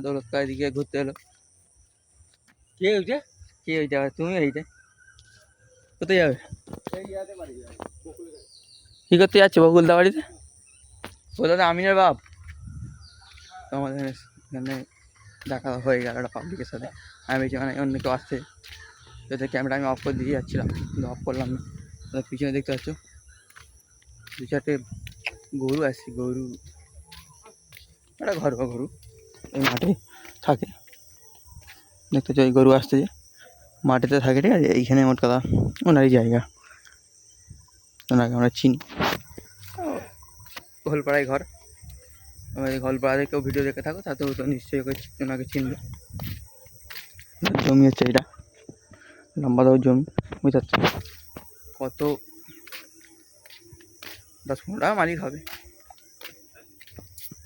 দৌলতকা এদিকে ঘুরতে এলো। কে ওইটা? কে ওইটা? তুমি এইটা কোথায় যাবে? কি করতে যাচ্ছে বকুলদা বাড়িতে? বলতে আমিনের বাপ। তো আমাদের এখানে দেখা হয়ে গেল একটা পাবলিকের সাথে। আমি বলছি মানে অন্য কেউ আসছে, যাতে ক্যামেরা আমি অফ করে দিয়ে যাচ্ছিলাম, কিন্তু অফ করলাম না। পিছনে দেখতে পাচ্ছ দু চারটে গরু আসছে। গরু একটা ঘরোয়া গরু এই মাঠে থাকে, দেখতে চাই গরু আসছে যে মাঠেতে থাকে, ঠিক আছে। এইখানে মোট কথা ওনারই জায়গা, ওনাকে আমরা চিনি। ঘোলপাড়ায় ঘর, আমাদের ঘোলপাড়াতে কেউ ভিডিও দেখে থাকো তাতেও তো নিশ্চয়ই ওনাকে চিনবে। জমি হচ্ছে এটা, লম্বা দাও জমি, বুঝতে পারছো কত 10-15 টাকা মালিক হবে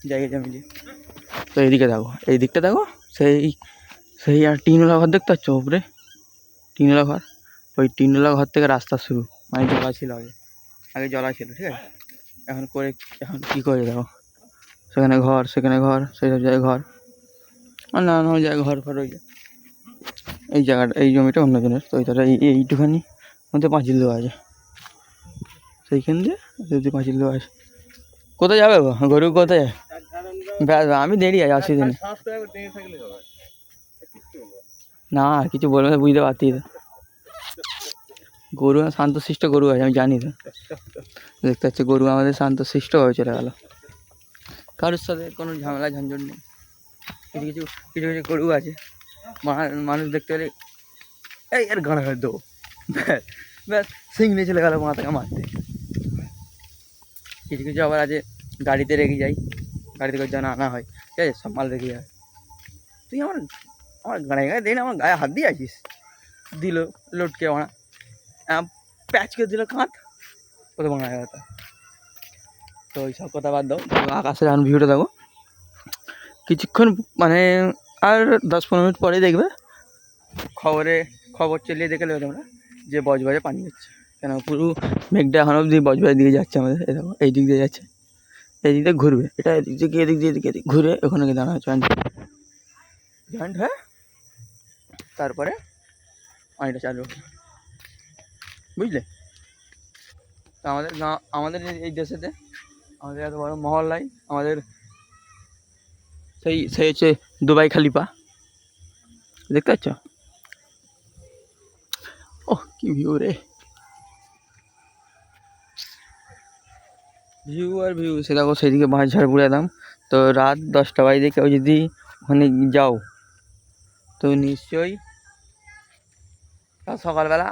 জায়গা জমি দিয়ে। তো এইদিকে দেখো, এই দিকটা দেখো, সেই সেই আর টিনওয়ালা ঘর দেখতে পাচ্ছ উপরে, টিনওয়ালা ঘর। ওই টিনওয়ালা ঘর থেকে রাস্তা শুরু, মানে জলা ছিল আগে, আগে জলা ছিল, ঠিক আছে। এখন কী করে দেখো, সেখানে ঘর, সেখানে ঘর, সেই সব জায়গায় ঘর, আর নানান জায়গায় ঘর হয়ে যায়। এই জায়গাটা, এই জমিটা অন্যজনের। তো এইটা এইটুখানি মধ্যে পাঁচিল দেওয়া আছে, সেইখান দিয়ে যদি পাঁচিল দেওয়া আছে। কোথায় যাবে গরু, কোথায়? আমি দেরি আছে 80 দিনে। না কিছু বলবে না, বুঝতে পারতি তো। গরু শান্তশিষ্ট গরু আছে, আমি জানি তো। দেখতে পাচ্ছি গরু আমাদের শান্তশিষ্ট হয়ে চলে গেল, কারোর সাথে কোনো ঝামেলা ঝঞ্ঝট নেই। কিছু কিছু কিছু কিছু গরু আছে মানুষ দেখতে পেলে এই আর গাঁড়া হয়ে দেবো, ব্যাস সিং নিয়ে চলে গেল মাথাকে মারতে। কিছু কিছু আবার আছে গাড়িতে রেখে যাই, গাড়িতে করে যেন আনা হয়, ঠিক আছে, সব মাল রেখে যায়। তুই আমার গাড়ি গায়ে দিন আমার গায়ে হাত দিয়ে আছিস, দিল লটকে বানা প্যাচ করে দিল কাঁধ, কত বানা গেল। তো ওই সব কথা বাদ দাও, আকাশের এখন ভিউটা দেখো। কিছুক্ষণ মানে আর 10-15 মিনিট পরে দেখবে খবর চালিয়ে দেখে নেবে তোমরা যে বজবজে পানি হচ্ছে। কেন পুরো মেঘটা এখন অবধি বজবজে দিয়ে যাচ্ছে আমাদের। এই দেখো এই দিক দিয়ে যাচ্ছে, এই দিক দিয়ে ঘুরবে, এটা এদিক দিয়ে এদিক দিয়ে এদিক এদিক ঘুরে ওখানে গিয়ে দাঁড়া জয়েন্ট হয়ে তারপরে পানিটা চালু হবে, বুঝলে। তো আমাদের এই দেশেতে আমাদের এত বড় মহল্লায় আমাদের সেই হচ্ছে দুবাই খালিফা, দেখতে পাচ্ছ? ওহ কি ভিউ রে, ভিউ আর ভিউ। সে দেখো সেদিকে বাঁশঝাড়পুরে একদম। তো রাত 10টা বাজে কেউ যদি ওখানে যাও তো নিশ্চয়ই সকালবেলা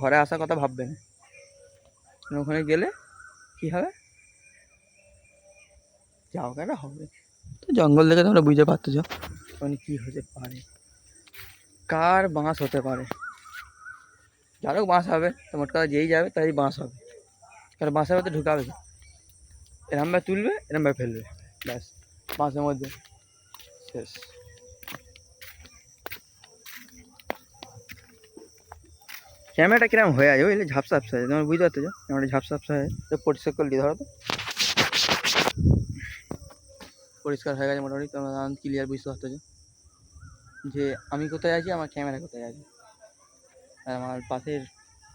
ঘরে আসার কথা ভাববে না। ওখানে গেলে কী হবে, যাও কেন হবে। তো জঙ্গল দেখে তোমরা বুঝতে পারতেছ ওখানে কী হতে পারে, কার বাঁশ হতে পারে। যারও বাঁশ হবে, তোমার কথা যেই যাবে তাই বাঁশ হবে, কারণ বাঁশের মধ্যে ঢুকাবে, এরমভাবে তুলবে, এরমভাবে ফেলবে, ব্যাস বাঁশের মধ্যে শেষ। ক্যামেরাটা কিরম হয়ে আছে বুঝলে, ঝাপসা ঝাপসা আছে, তোমার বুঝতে পারছো ক্যামেরাটা ঝাপসা ঝাপসা হয়। তো পরিষ্কার করলি ধরো তো, পরিষ্কার হয়ে গেছে মোটামুটি, তোমরা ক্লিয়ার বুঝতে পারছো যে আমি কোথায় আছি, আমার ক্যামেরা কোথায় আছে, আর আমার পাশের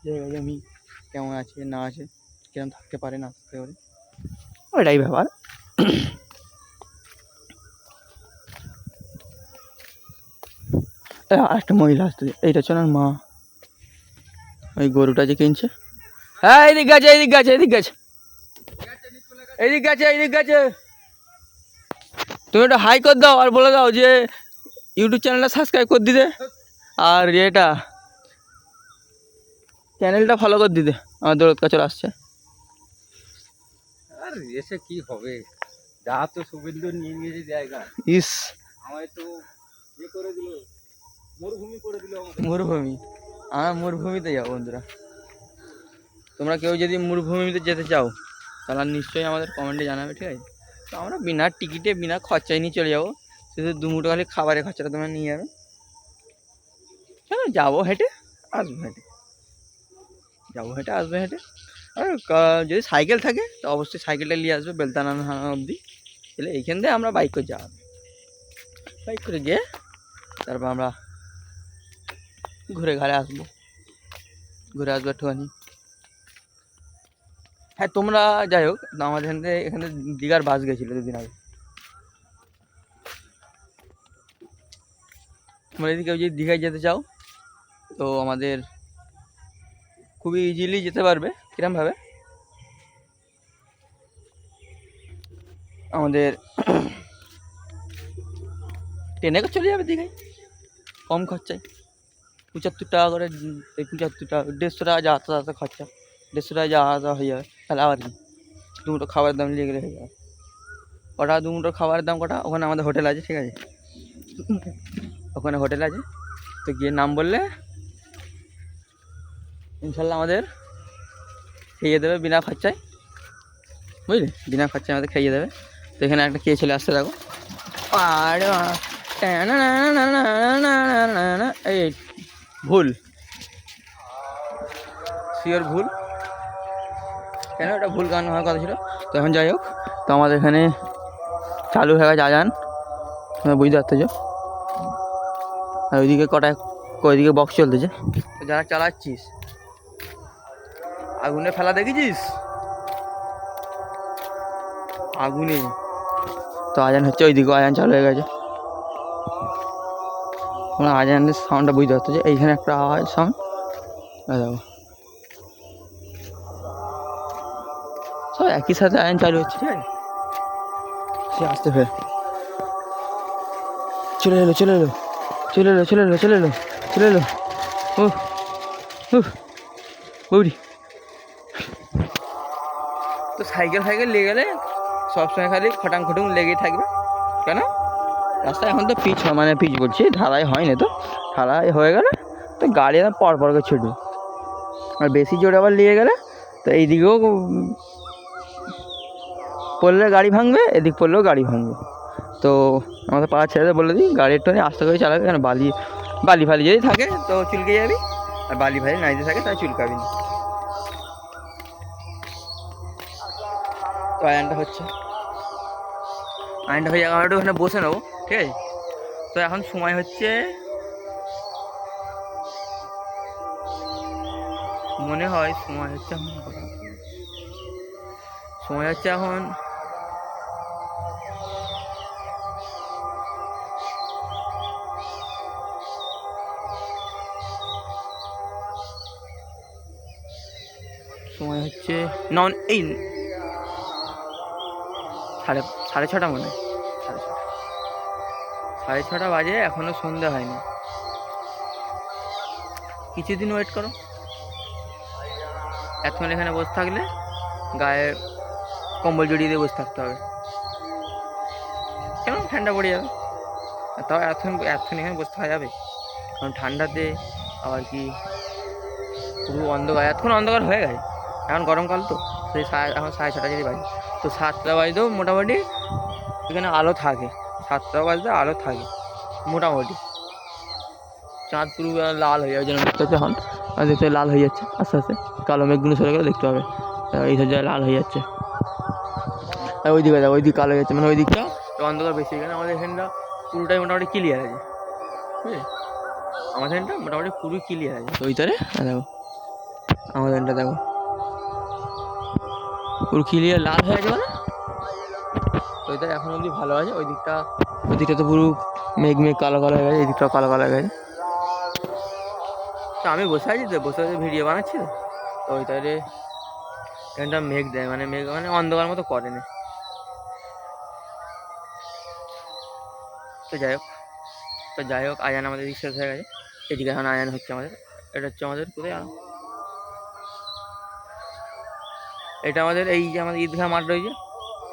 জায়গায় জমি কেমন আছে না আছে, কিরম থাকতে পারে না থাকতে পারে, ওইটাই ব্যাপার। আরেকটা মহিলা আসতে, এইটা হচ্ছে ওনার মা, ওই গরুটা যে কিনছে। হ্যাঁ এইদিক গেছে, এইদিক গেছে, এইদিক গেছে, এইদিক গেছে, এইদিক গেছে। তুমি একটা হাই করে দাও আর বলে দাও যে ইউটিউব চ্যানেলটা সাবস্ক্রাইব করে দিতে, আর এটা চ্যানেলটা ফলো করে দিতে। আমার দৌলতকা চলে আসছে। আর এসে কি হবে, যা তো শুভেন্দু নিয়ে নিয়েছে জায়গা, ইস আমায় তো ইয়ে করে দিল, মরুভূমি করে দিল। মরুভূমি, আমরা মরুভূমিতে যাবো বন্ধুরা। তোমরা কেউ যদি মরুভূমিতে যেতে চাও তাহলে নিশ্চয়ই আমাদের কমেন্টে জানাবে, ঠিক আছে। তো আমরা বিনা টিকিটে বিনা খরচায় নিয়ে চলে যাবো, শুধু দুমুটো খালি খাবারের খরচাটা তোমরা নিয়ে যাবে। কেন যাবো হেঁটে, আসবো হেঁটে, যাবো হেঁটে, আসবো হেঁটে। আর যদি সাইকেল থাকে তো অবশ্যই সাইকেলটা নিয়ে আসবে বেলতানা অবধি, তাহলে এইখান থেকে আমরা বাইক করে যাওয়া হবে। বাইক করে গিয়ে তারপর আমরা ঘুরে আসবো একটুখানি। হ্যাঁ তোমরা যাই হোক, আমাদের এখানে দীঘার বাস গেছিলো 2 দিন আগে। তোমরা যদি কেউ যদি দীঘায় যেতে চাও তো আমাদের খুবই ইজিলি যেতে পারবে। কিরমভাবে, আমাদের ট্রেনে চলে যাবে দীঘায় কম খরচায়। 75 টাকা করে, 75 টাকা 150 টাকা যাওয়া খরচা, 150 টাকা যাওয়া হয়ে যাবে। তাহলে আবার কি, 2 মুঠো খাবারের দাম নিয়ে গেলে হয়ে যাবে। কটা 2 মুঠো খাবারের দাম কটা? ওখানে আমাদের হোটেল আছে, ঠিক আছে, ওখানে হোটেল আছে। তো গিয়ে নাম বললে ইনশাল্লাহ আমাদের খাইয়ে দেবে বিনা খরচায়, বুঝলি, বিনা খরচায় আমাদের খাইয়ে দেবে। তো এখানে একটা কে চলে আসছে দেখো, আর এই ভুল শিওর ভুল, কেন এটা ভুল গান হওয়ার কথা ছিল। তো এখন যাই হোক, তো আমাদের এখানে চালু হয়ে গেছে আজান, তোমরা বুঝতে পারতেছো। আর ওইদিকে বক্স চলতেছে। তো যারা চালাচ্ছিস আগুনে ফেলা দেখেছিস, আগুনে। তো আজান হচ্ছে, ওইদিকেও আজান চালু হয়ে গেছে। তোমরা আজানের সাউন্ডটা বুঝতে পারতেছো। এইখানে একটা আওয়াজ সাউন্ড দেখো, সব একই সাথে আয়ন চালু হচ্ছে, ঠিক আছে। সে আসতে ফের চলে এলো ও বৌদি। তো সাইকেল নিয়ে গেলে সবসময় খালি খটাং খটুং লেগেই থাকবে। কেন, রাস্তায় এখন তো পিচ বলছি, ঢালাই হয়নি। তো ঢালাই হয়ে গেলে তো গাড়ি পর করে ছুটবে। আর বেশি জোরে আবার নিয়ে গেলে তো এইদিকেও পড়লে গাড়ি ভাঙবে, এদিক পড়লেও গাড়ি ভাঙবে। তো আমাদের পাড়ার ছেলেদের বলে দিই গাড়ি একটু আস্তে করে চালাবে, কেন বালি ফালি যদি থাকে তো চুলকে যাবি, আর বালি ফালি না যদি থাকে তাহলে চুলকাবি না। তো আয়নটা হয়ে যাবে, আমরা একটু ওখানে বসে নেবো, ঠিক আছে। তো এখন সময় হচ্ছে মনে হয় সময় হচ্ছে এখন এই 6:30 মনে হয়, 6:30 বাজে, এখনো সন্ধ্যা হয়নি। কিছুদিন ওয়েট করো, এখন এখানে বসে থাকলে গায়ে কম্বল জড়িয়ে দিয়ে বসে থাকতে হবে, কেন ঠান্ডা পড়ে যাবে। তাও এতক্ষণ এখানে বসে থাকা যাবে, কারণ ঠান্ডাতে আবার কি পুরো অন্ধকার, এতক্ষণ অন্ধকার হয়ে গেছে। এখন গরমকাল তো, সেই এখন 6:30 যদি বাজে, তো 7টা বাজতেও মোটামুটি এখানে আলো থাকে, 7টা বাজতে আলো থাকে মোটামুটি। চাঁদ পুরো লাল হয়ে যাবে, যেন দেখতে হচ্ছে এখন দেখতে লাল হয়ে যাচ্ছে আস্তে আস্তে, কালো মেঘগুলো সরে গেলে দেখতে হবে এই সব জায়গায় লাল হয়ে যাচ্ছে। আর ওইদিকে যাবো, ওইদিকে কালো হয়ে যাচ্ছে, ওই দিকটা অন্ধকার বেশি। এখানে আমাদের এখানটা পুরোটাই মোটামুটি ক্লিয়ার আছে, বুঝলি, আমাদের এখানটা মোটামুটি পুরোই ক্লিয়ার আছে। ওই তারে দেখো, আমাদের এখানটা দেখো পুরো ক্লিয়ার লাল হয়ে আছে, মানে ওইটা এখন অবধি ভালো আছে। ওই দিকটা তো পুরো মেঘ কালো হয়ে গেছে, এই দিকটাও কালো হয়ে গেছে। তো আমি বসে আছি, তো বসে ভিডিও বানাচ্ছি, তো ওই তারে এখানটা মেঘ দেয়, মেঘ অন্ধকার মতো করে না। তো যাই হোক আজান আমাদের শেষ হয়ে গেছে। এদিকে এখন আজান হচ্ছে আমাদের, এটা হচ্ছে আমাদের কোথায়, এটা আমাদের এই যে আমাদের ঈদগাহ মাঠ রয়েছে,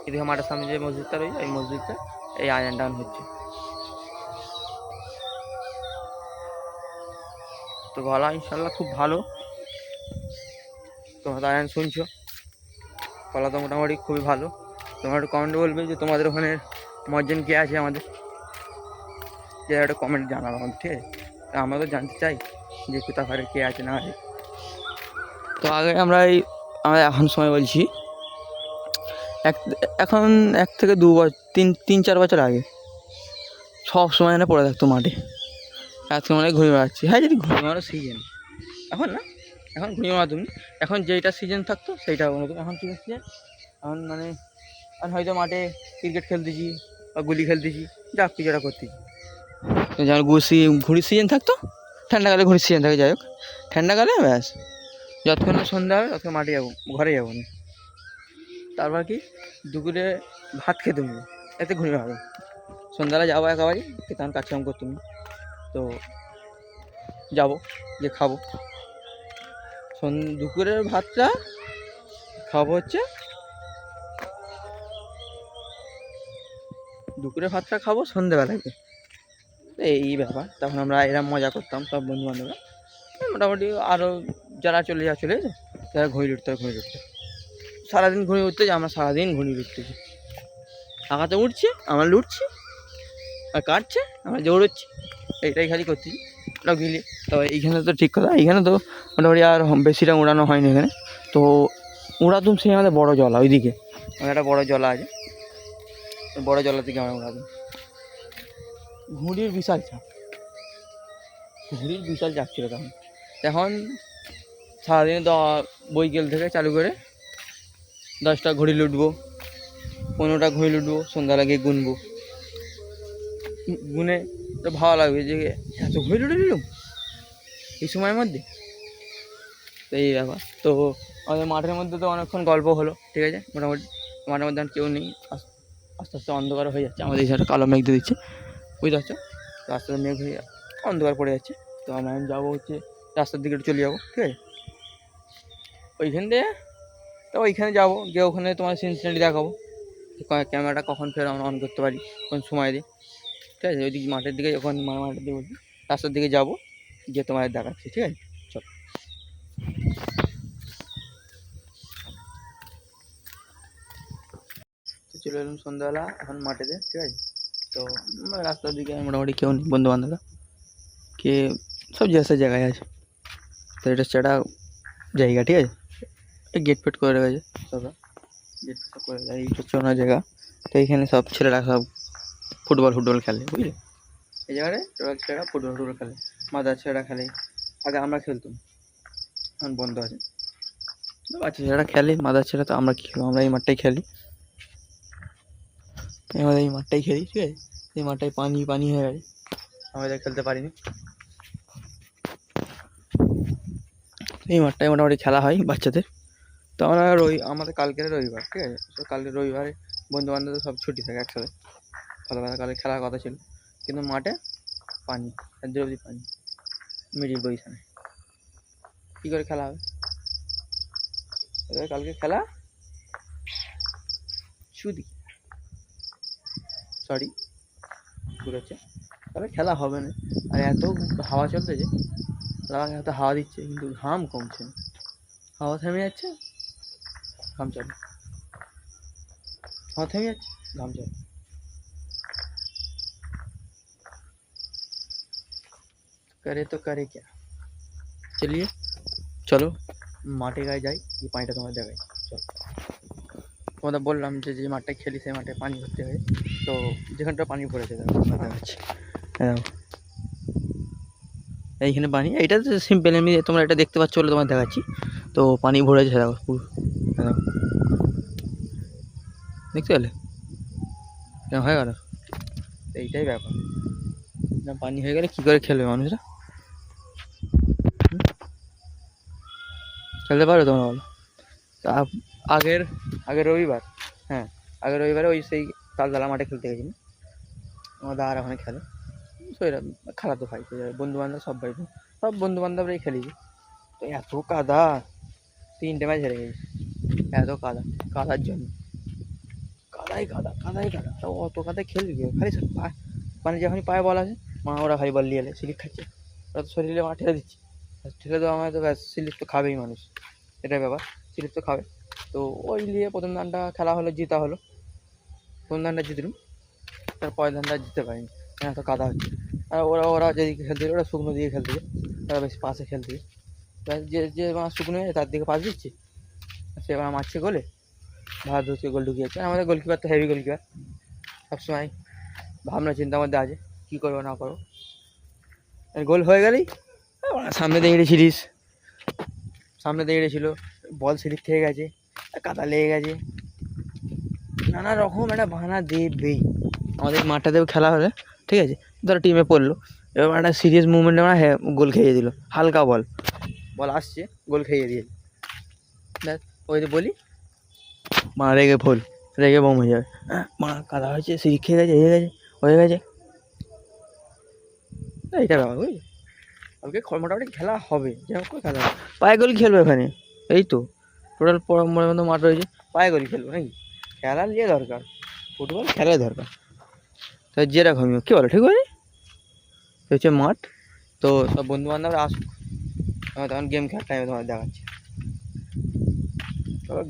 ঈদগাহ মাঠের সামনে যে মসজিদটা রয়েছে, এই মসজিদটা এই আজান টান হচ্ছে। তো গলা ইনশাল্লাহ খুব ভালো, তোমরা তো আজান শুনছো, গলা তো মোটামুটি খুবই ভালো। তোমরা একটু কমেন্টে বলবে যে তোমাদের ওখানে মজ্জেন কে আছে, আমাদের যে একটা কমেন্ট জানাবো আমাদের, ঠিক আছে। আমরা তো জানতে চাই যে কোথাকারে কে আছে না আছে। তো আগে আমরা এখন সময় বলছি এখন 1 থেকে 2 বছর 3-4 বছর আগে সব সময় না পড়ে থাকতো মাঠে, আজকে মানে ঘুরে বেড়াচ্ছি। হ্যাঁ, যদি ঘুরে বেড়ানো সিজন, এখন না, এখন ঘুরে বেড়া তুমি, এখন যেইটা সিজন থাকতো সেইটা বানাতো। এখন কী হচ্ছে, এখন মানে আর হয়তো মাঠে ক্রিকেট খেলতেছি বা গুলি খেলতেছি, যা কিছু একটা করতেছি। যেমন ঘুড়ির সিজন থাকতো, ঠান্ডাকালে ঘুড়ির সিজন থাকে, যাই হোক ঠান্ডাকালে ব্যাস যতক্ষণ না সন্ধ্যা হবে ততক্ষণ মাঠে যাবো, ঘরে যাবো না। তারপর কি দুপুরে ভাত খেতে হবে, এতে ঘুরে বেড়াবো। সন্ধ্যাবেলা যাবো একেবারেই, তখন কাজ কাম করতে হবে, তো যাবো যে খাবো। দুপুরের ভাতটা খাবো হচ্ছে, দুপুরের ভাতটা খাবো সন্ধ্যেবেলায়। এই ব্যাপার। তখন আমরা এরম মজা করতাম সব বন্ধু বান্ধবরা, মোটামুটি আরও যারা চলে যায় যারা ঘুরে উঠতে সারাদিন ঘুরে উঠতে আমরা সারাদিন ঘুরে উঠতেছি। আঁকাতে উঠছি, আমরা লুটছি, আর কাটছে, আমরা দৌড়চ্ছি, এইটাই খালি করছি। ওটা গিলি তো এইখানে তো ঠিক কথা, এইখানে তো মোটামুটি আর বেশিটা উড়ানো হয়নি এখানে। তো উড়াতুম সেই আমাদের বড় জলা, ওইদিকে একটা বড় জলা আছে, বড় জলা থেকে আমরা উড়াতুম। ঘুড়ির বিশাল চাপ, ঘুড়ির বিশাল চাপ ছিল তখন। এখন সারাদিনে বৈকাল থেকে চালু করে 10টা ঘুড়ি লুটবো, 15টা ঘুড়ি লুটবো, সন্ধ্যা লাগে গুনবো, গুনে তো ভালো লাগবে যে এত ঘুড়ি লুটে নিলাম এই সময়ের মধ্যে। তো এই ব্যাপার। তো আমাদের মাঠের মধ্যে তো অনেকক্ষণ গল্প হলো, ঠিক আছে। মোটামুটি মাঠের মধ্যে আর কেউ নেই, আস্তে আস্তে অন্ধকার হয়ে যাচ্ছে, আমাদের এই সাইডে কালো মেঘ দিয়ে দিচ্ছে, বুঝতে পারছো। তো আস্তে আস্তে মেঘ হয়ে অন্ধকার পড়ে যাচ্ছে। তো আমরা যাবো হচ্ছে রাস্তার দিকে চলে যাবো, ঠিক আছে। ওইখান দিয়ে তো ওইখানে যাবো, গিয়ে ওখানে তোমার সিনসিনারি দেখাবো, ক্যামেরাটা কখন ফের আমরা অন করতে পারি, কোন সময় দিই, ঠিক আছে। ওইদিকে মাঠের দিকে যখন মাঠের দিকে বলছি রাস্তার দিকে যাবো, গিয়ে তোমাদের দেখাচ্ছি, ঠিক আছে। চল, তো চলে এলাম সন্ধ্যাবেলা এখন মাঠেতে, ঠিক আছে। তো রাস্তার দিকে মোটামুটি কেউ নেই, বন্ধু বান্ধবরা কে সব যে জায়গায় আছে। তো এটা হচ্ছে একটা জায়গা, ঠিক আছে। গেট ফেট করে রেখেছে সব, গেট ফেট করে এই হচ্ছে ওনার জায়গা। তো এইখানে সব ছেলেরা সব ফুটবল খেলে, বুঝলে। এই জায়গায় টোটাল ছেলেরা ফুটবল খেলে, মাদার ছেলেরা খেলে। আগে আমরা খেলতাম, এখন বন্ধ আছে। বাচ্চা ছেলেরা খেলে, মাদার ছেলেরা। তো আমরা কী খেলবো, আমরা এই মাঠটাই খেলি, আমাদের এই মাঠটাই খেলি, ঠিক আছে। এই মাঠটায় পানি হয়ে গেছে, আমাদের খেলতে পারিনি। এই মাঠটায় মোটামুটি খেলা হয় বাচ্চাদের। তো আমরা আমাদের কালকের রবিবার, ঠিক আছে। তো কালকে রবিবারে বন্ধু বান্ধব সব ছুটি থাকে একসাথে, সকালবেলা কালকে খেলার কথা ছিল, কিন্তু মাঠে পানি, অবধি পানি, মিডিল পজিশনে কী করে খেলা হবে। কালকে খেলা ঘুরেছে, তাহলে খেলা হবে না। আর এত হাওয়া চলতেছে, এত হাওয়া দিচ্ছে কিন্তু ঘাম কমছে না, হাওয়া থেমে যাচ্ছে, ঘাম চলে, হাওয়া থেমে যাচ্ছে, ঘাম চলে। करे तो करे क्या। चलिए চলো মাঠে গায়ে যাই, এই পানিটা তোমার দেখাই। চলো, তোমাদের বললাম যে যে মাঠটা খেলি সেই মাঠে পানি ভর্তি হয়। তো যেখানটা পানি পড়েছে দেখো, দেখাচ্ছি, এইখানে পানি, এইটা তো সিম্পল, এমনি তোমরা এটা দেখতে পাচ্ছ বলে তোমার দেখাচ্ছি। তো পানি ভরেছে দেখো পুরো, দেখো দেখতে পেলে কেমন হয়ে গেল। এইটাই ব্যাপার, পানি হয়ে গেলে কী করে খেলবে মানুষরা, খেলতে পারো তোমরা বলো। তা আগের রবিবার, হ্যাঁ আগের রবিবারে ওই সেই তালতলা মাঠে খেলতে গেছিলাম, আমার দাদারা ওখানে খেলে, সেটা খেলাতে ভাই বন্ধু বান্ধব সব বন্ধু বান্ধবরাই খেলেছি। তো এত কাদা, 3টে ম্যাচ হেরে গেছি, এত কাদার জন্য, কাদাই কাদা। তো অত কাদায় খেলবি খালি মানে যখনই পায়ে বল আছে ওরা খালি বল নিয়ে এলে স্লিপ খাচ্ছে, ওরা তো শরীরে মা ঠেলে দিচ্ছে, ঠেলে দেওয়া মানে তো ব্যাস স্লিপ তো খাবেই মানুষ, এটাই ব্যাপার, স্লিপ তো খাবে। তো ওই নিয়ে প্রথম দানটা খেলা হলো, জিতা হলো, প্রথম দানটা জিতলাম, তার পরের দানটা জিততে পারিনি, এত কাদা হচ্ছে। আর ওরা যেদিকে খেলতে ওরা শুকনো দিকে খেলতে, তারা বেশি পাশে খেলতে, যে শুকনো হয়ে তার দিকে পাস দিচ্ছে, সে এবার মারছে গোলে, ভারত গোল ঢুকিয়ে যাচ্ছে। আমাদের গোলকিপার তো হেভি গোলকিপার, সবসময় ভাবনা চিন্তার মধ্যে আছে কী করবো না করো, গোল হয়ে গেলেই সামনে দিয়ে হেঁটেছিলিস, সামনে দিয়ে হেঁটেছিল, বল স্লিপ খেয়ে গেছে, কাদা লেগে গেছে, নানা রকম একটা বাহানা দেবেই। আমাদের মাঠটাতেও খেলা হলে ঠিক আছে, ধরো টিমে পড়লো, এবার একটা সিরিয়াস মুভমেন্টে আমরা হ্যাঁ গোল খেয়ে দিল, হালকা বল বল আসছে গোল খেয়ে দিয়ে দেখ, ওই যে বলি মা রেগে ফুল, রেগে বম হয়ে যাবে, মা কাদা হয়েছে, সিরিপ খেয়ে গেছে, হয়ে গেছে, এইটা ব্যাপার বুঝলি। কালকে মোটামুটি খেলা হবে, যেরকম করে খেলা হবে, পায়ে গোল খেলবে ওখানে, এই তো টোটাল মনের মতো মাঠ রয়েছে, পায়ে গোল খেলবো নাকি, খেলার নিয়ে দরকার, ফুটবল খেলাই দরকার, তাই যেরকমই হোক, কী বলো ঠিক আছে, হচ্ছে মাঠ। তো সব বন্ধু বান্ধবরা আসুক, আমি তখন গেম খেলার টাইমে তোমার দেখাচ্ছি,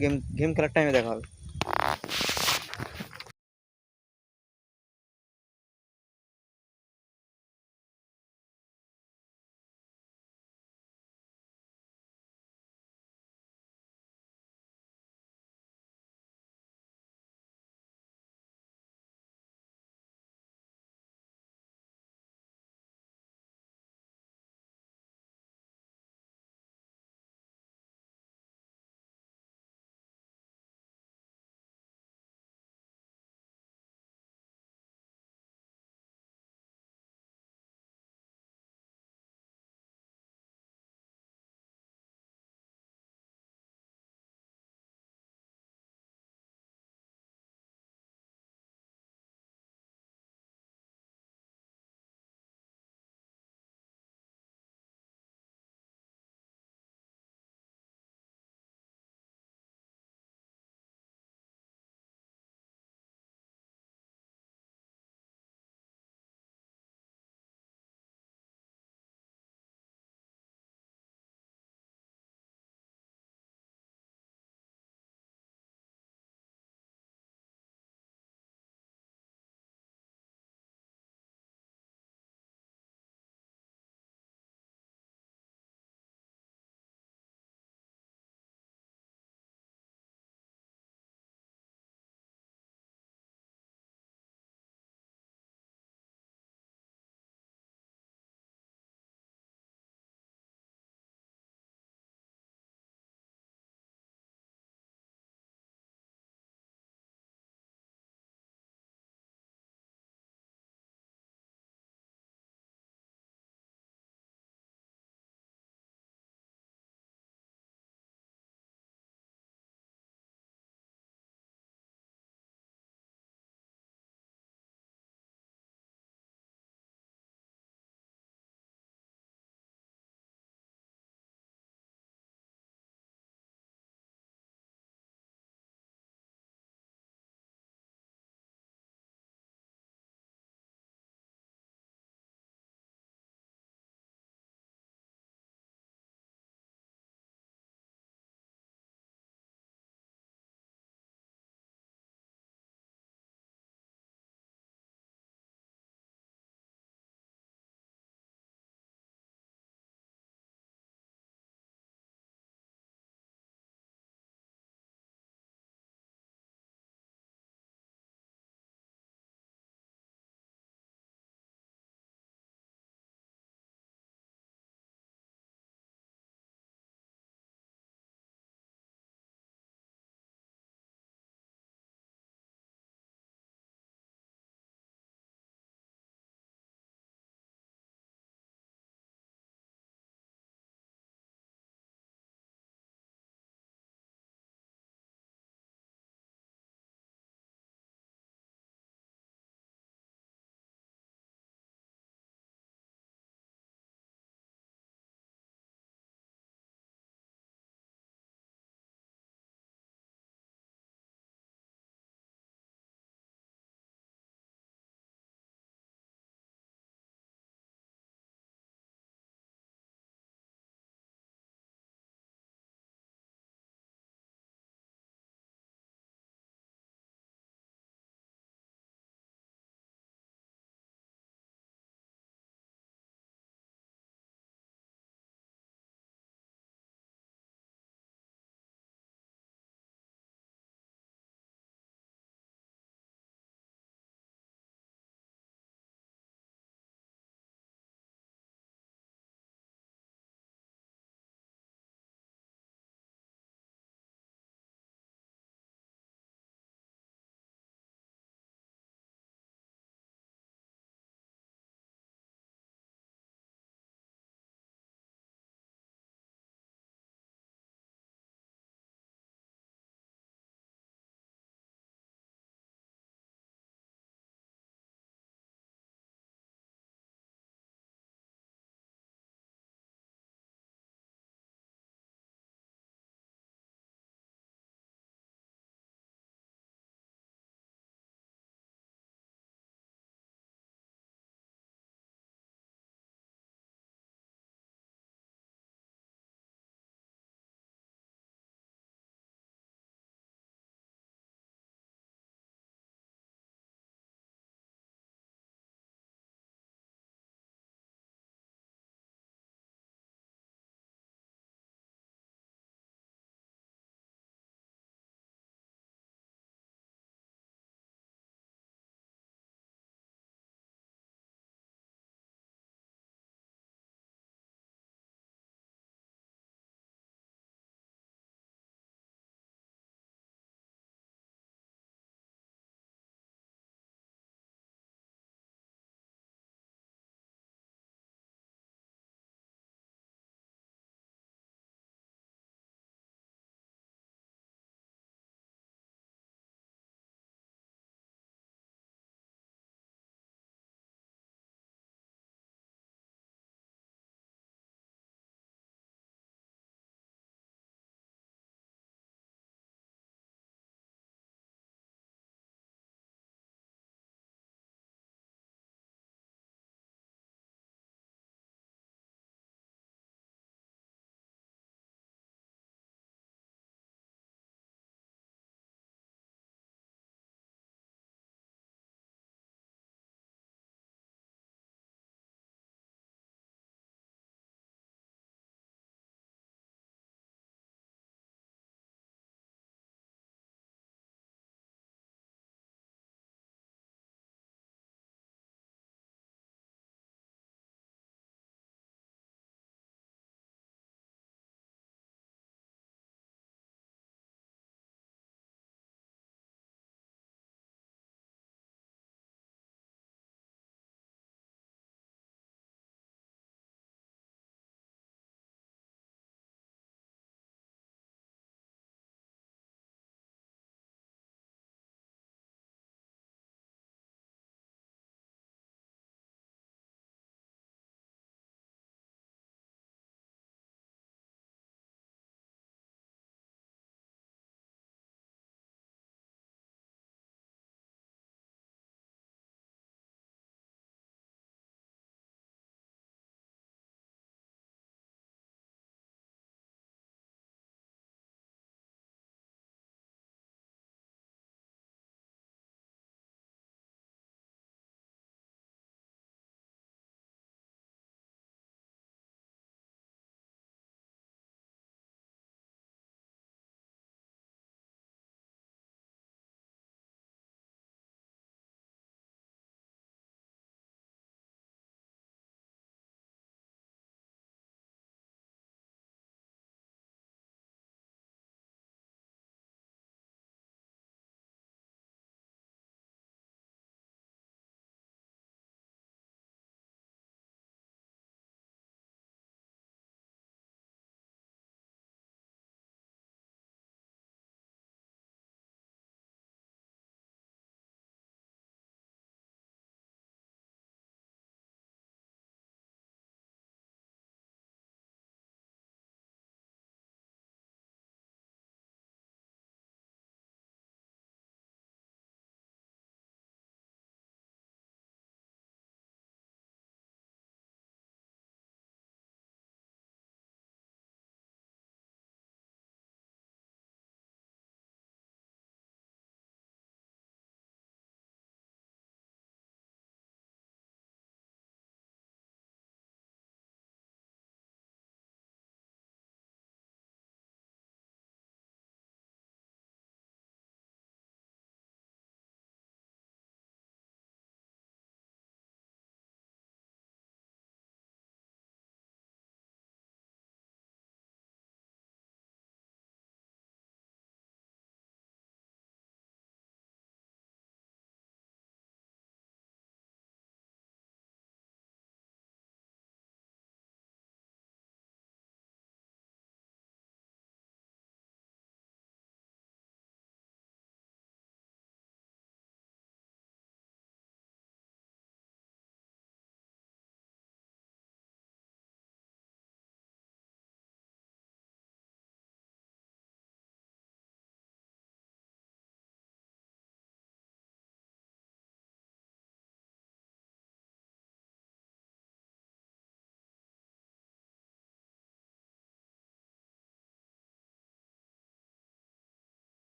গেম গেম খেলার টাইমে দেখা হবে।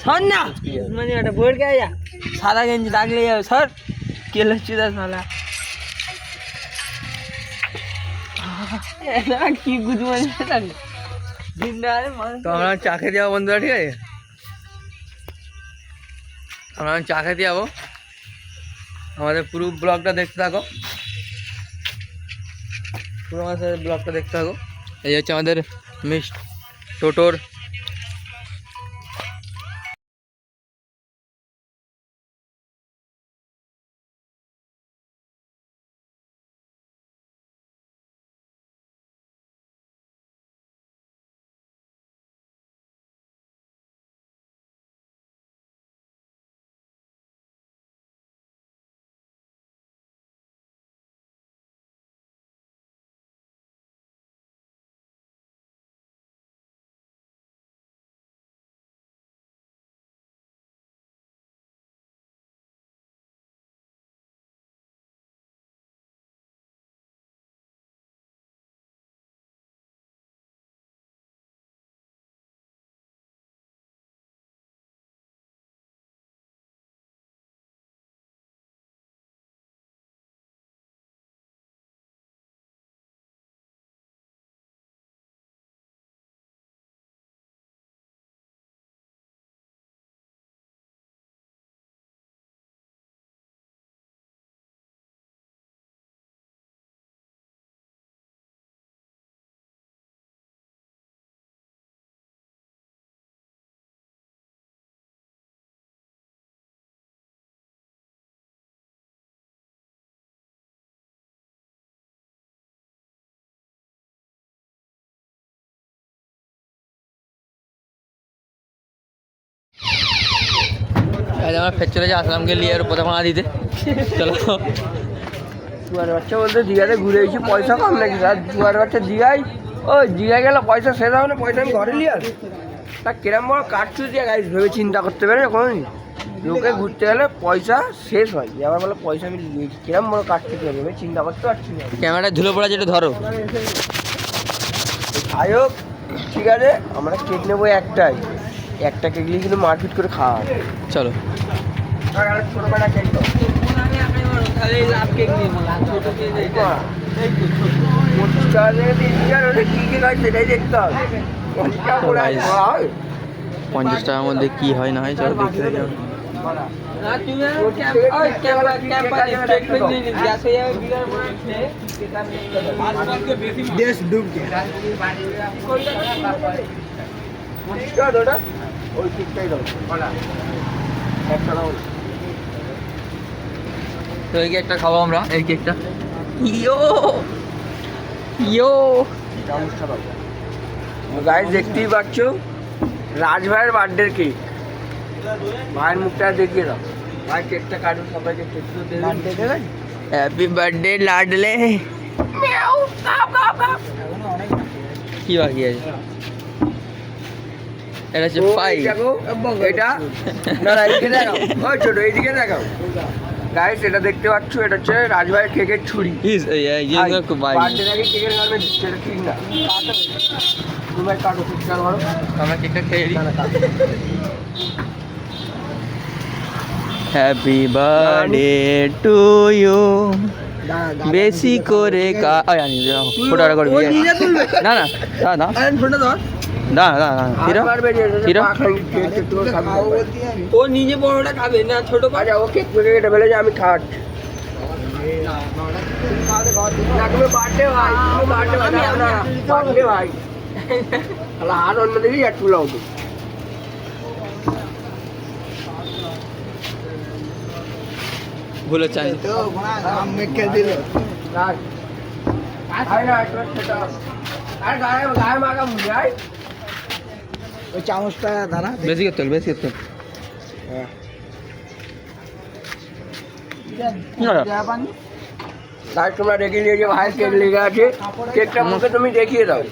সর না মানে একটা বোর গায়ে সাদা গেঞ্জি দাগলে যাবে সর কেলে চুদা সালা কি গুদ মানে তো আমরা চা খেতে যাবো বন্ধুরা, ঠিক আছে? আমরা চা খেতে যাবো, আমাদের পুরো ব্লগটা দেখতে থাকো, পুরো আমাদের ব্লগটা দেখতে থাকো। এই হচ্ছে আমাদের মিস টোটোর আমরা ফের চলে যাই আসলামকে নিয়ে আর প্রথম ভাড়া দিতে। চলো জুয়ার বাচ্চা বলতে দীঘাতে ঘুরে এসেছি, পয়সা কম নাকি স্যার? জুয়ার বাচ্চা দীঘায়, ওই দীঘায় গেলে পয়সা শেষ হবে না, পয়সা আমি ঘরে নিয়ে আস। তা কিরম বড় কাটছু দিয়ে গাইজ ভেবে চিন্তা করতে পারে না কোনো লোকে ঘুরতে গেলে পয়সা শেষ হয়, আবার বলে পয়সা আমি নিয়েছি, কিরম বড় কাটছু দিয়ে ভেবে চিন্তা করতে পারছি না। ক্যামেরাটা ধুলো পড়া যেটা ধরো। যাই হোক ঠিক আছে, আমরা কেক নেবো একটাই, একটা কেক নিয়ে কিন্তু মারপিট করে খাওয়া হবে। চলো ছোটবেলা কেক দাও, সেটাই দেখতে হবে। 50 টাকার মধ্যে কি হয় না হয় চলো দেখতে থাকি। তো এই কেকটা খাবো আমরা, এই কেকটা গাইস দেখতেই পাচ্ছ রাজ ভাইয়ের বার্থডের কেক। ভাইয়ের মুখটা দেখিয়ে দাও, ভাই কেকটা কাটুন, সবাইকে কেক দেবেন। হ্যাপি বার্থডে লাডলে। কি বাকি আছে? এটা হচ্ছে পাই, এটা না এইদিকে দেখাও, ওই ছোট এইদিকে দেখাও। গাইস এটা দেখতে পাচ্ছ, এটা হচ্ছে রাজ ভাইয়ের কেকের ছুরি। বার্থডে আগে কেকের কাটবে, সেটা ঠিক না। তুমি কাটো, ঠিকঠাক করো, আমরা কেকটা খেয়ে দিই। হ্যাপি বার্থডে টু ইউ, বেশি করে ফটোটা করবি না না না না না না ও নিজে বড়টা খাবে না, ছোট কাজা ও কেক পেকে কেটে ফেলে যে আমি খাওয়াচ্ছি। বার্থডে ভাই, বার্থডে ভাই হাত অন্য দিকেই একটু লাগতো। ভুলে চাই তো মেখে দিল গায়ে মাখা মুড়ে আয়, ওই চামচটা দাঁড়া বেশি করতে হবে, বেশি করতে হবে। তোমরা দেখিয়ে দিয়েছো ভাই কেক লেগে আছে, কেকটা মুখে তুমি দেখিয়ে দাও,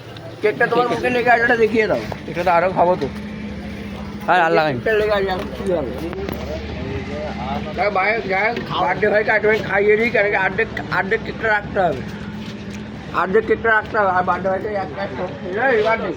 কেকটা তোমার মুখে লেগে আছে ওটা দেখিয়ে দাও। এটা তো আরো খাবো তো, আর আল্লাহ লেগে আছে এখন কি হবে? ভাই বার্থডে ভাইকে আর্ধেক খাইয়ে দিই, কেন অর্ধেক কেকটা রাখতে হবে, অর্ধেক কেকটা রাখতে হবে, আর বার্থডে ভাইকে একটা বার্থডে